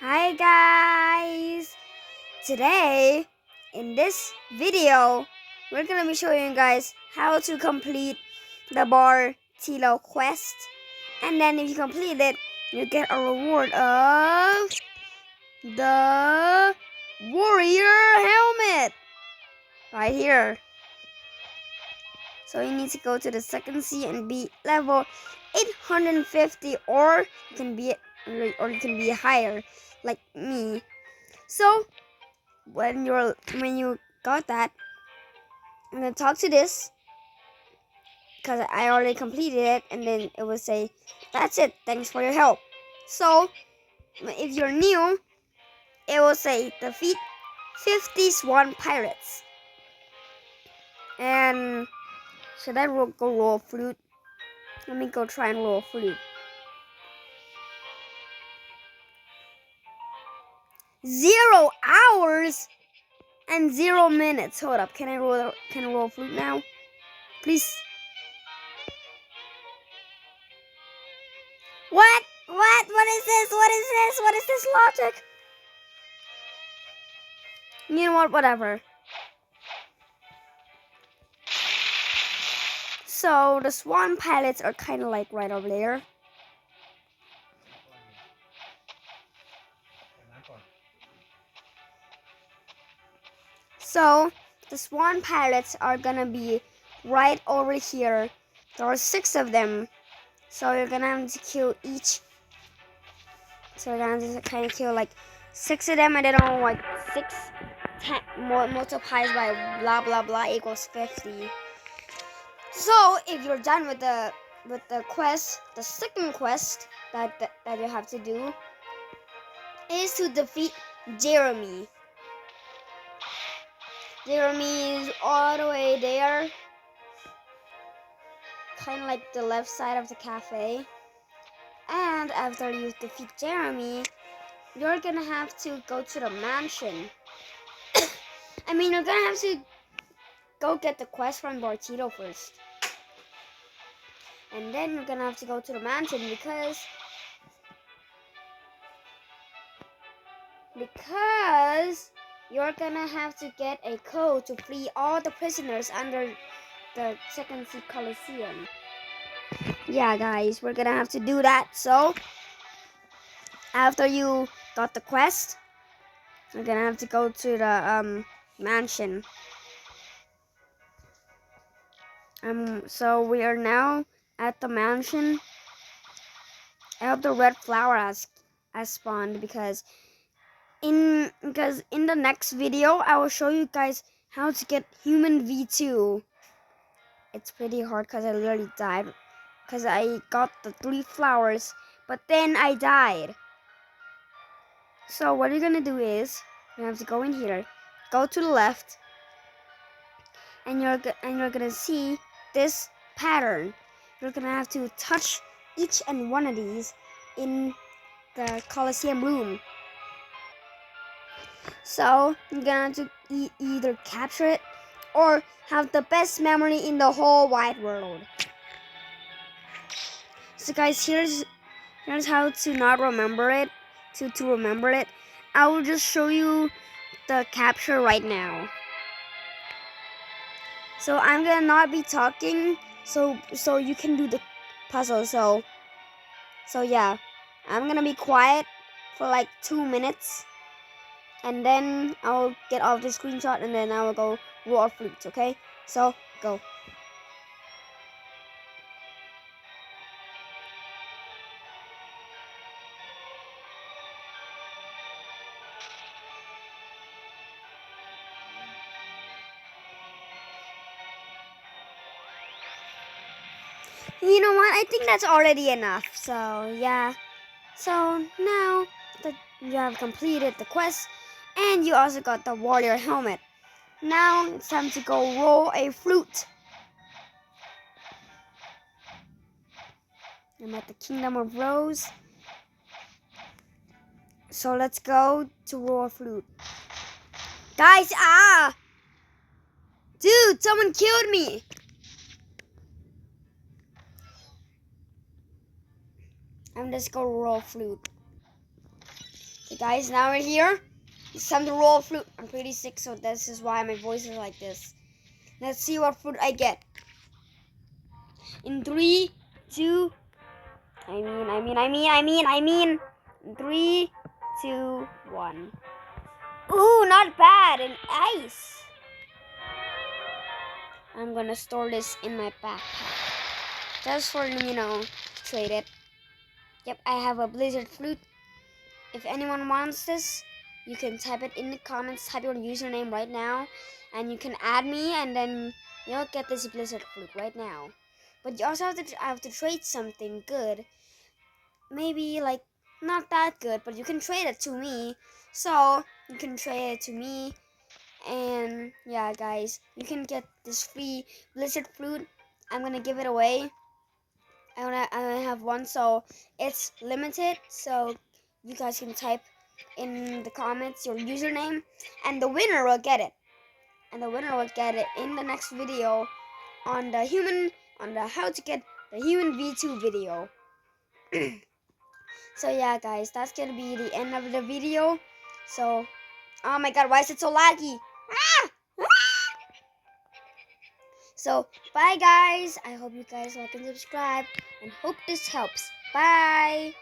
Hi guys! Today, in this video, we're gonna be showing you guys how to complete the bartillo quest. And then if you complete it, you get a reward of the warrior helmet right here. So you need to go to the second sea and be level 850, or you can be higher like me. So when you got that, I'm gonna talk to this because I already completed it, and then it will say, "That's it. Thanks for your help." So if you're new, it will say defeat 50 swan pirates. And should I go roll flute? Let me go try and roll flute. 0 hours and 0 minutes. Hold up. Can I roll flute now? Please. What? What is this? What is this? What is this logic? You know what? Whatever. So the swan pilots are kind of like right over there. So the swan pilots are gonna be right over here. There are 6 of them. So you're gonna have to kill each. So you're gonna have to kind of kill like 6 of them, and then on like 6 multiplies by blah blah blah equals 50. So if you're done with the quest, the second quest that you have to do is to defeat Jeremy. Jeremy is all the way there, kind of like the left side of the cafe. And after you defeat Jeremy, you're gonna have to go to the mansion. I mean, you're gonna have to go get the quest from Bartillo first. And then you're gonna have to go to the mansion because you're gonna have to get a code to free all the prisoners under the Second Sea Coliseum. Yeah, guys, we're gonna have to do that. So after you got the quest, we're gonna have to go to the mansion. So we are now at the mansion. I hope the red flower has spawned, because in the next video I will show you guys how to get human V2. It's pretty hard because I literally died because I got the 3 flowers, but then I died. So what you're gonna do is you have to go in here, go to the left, and you're gonna see this pattern. You're gonna have to touch each and one of these in the Coliseum room. So you're gonna have to either capture it or have the best memory in the whole wide world. So guys, here's how to not remember it, to remember it. I will just show you the capture right now. So I'm gonna not be talking, so you can do the puzzle. So yeah, I'm gonna be quiet for like 2 minutes, and then I'll get off the screenshot, and then I will go roll flutes. Okay, so go. You know what? I think that's already enough. So yeah. So now that you have completed the quest, and you also got the warrior helmet, now it's time to go roll a flute. I'm at the Kingdom of Rose. So let's go to roll a flute. Guys, Dude, someone killed me! I'm just gonna roll flute. Okay, guys, now we're here. It's time to roll fruit. I'm pretty sick, so this is why my voice is like this. Let's see what fruit I get. In 3, 2, I mean. In 3, 2, 1. Ooh, not bad. An ice. I'm gonna store this in my backpack. Just for, trade it. Yep, I have a blizzard fruit. If anyone wants this, you can type it in the comments, type your username right now, and you can add me, and then you'll get this blizzard fruit right now. But you also have to trade something good. Maybe like not that good, but you can trade it to me. So you can trade it to me, and yeah, guys, you can get this free blizzard fruit. I'm gonna give it away. I only have one, so it's limited. So you guys can type in the comments your username, and the winner will get it. And the winner will get it in the next video on the how to get the human V2 video. So yeah, guys, that's gonna be the end of the video. So, oh my God, why is it so laggy? Ah! So, bye guys. I hope you guys like and subscribe, and hope this helps. Bye.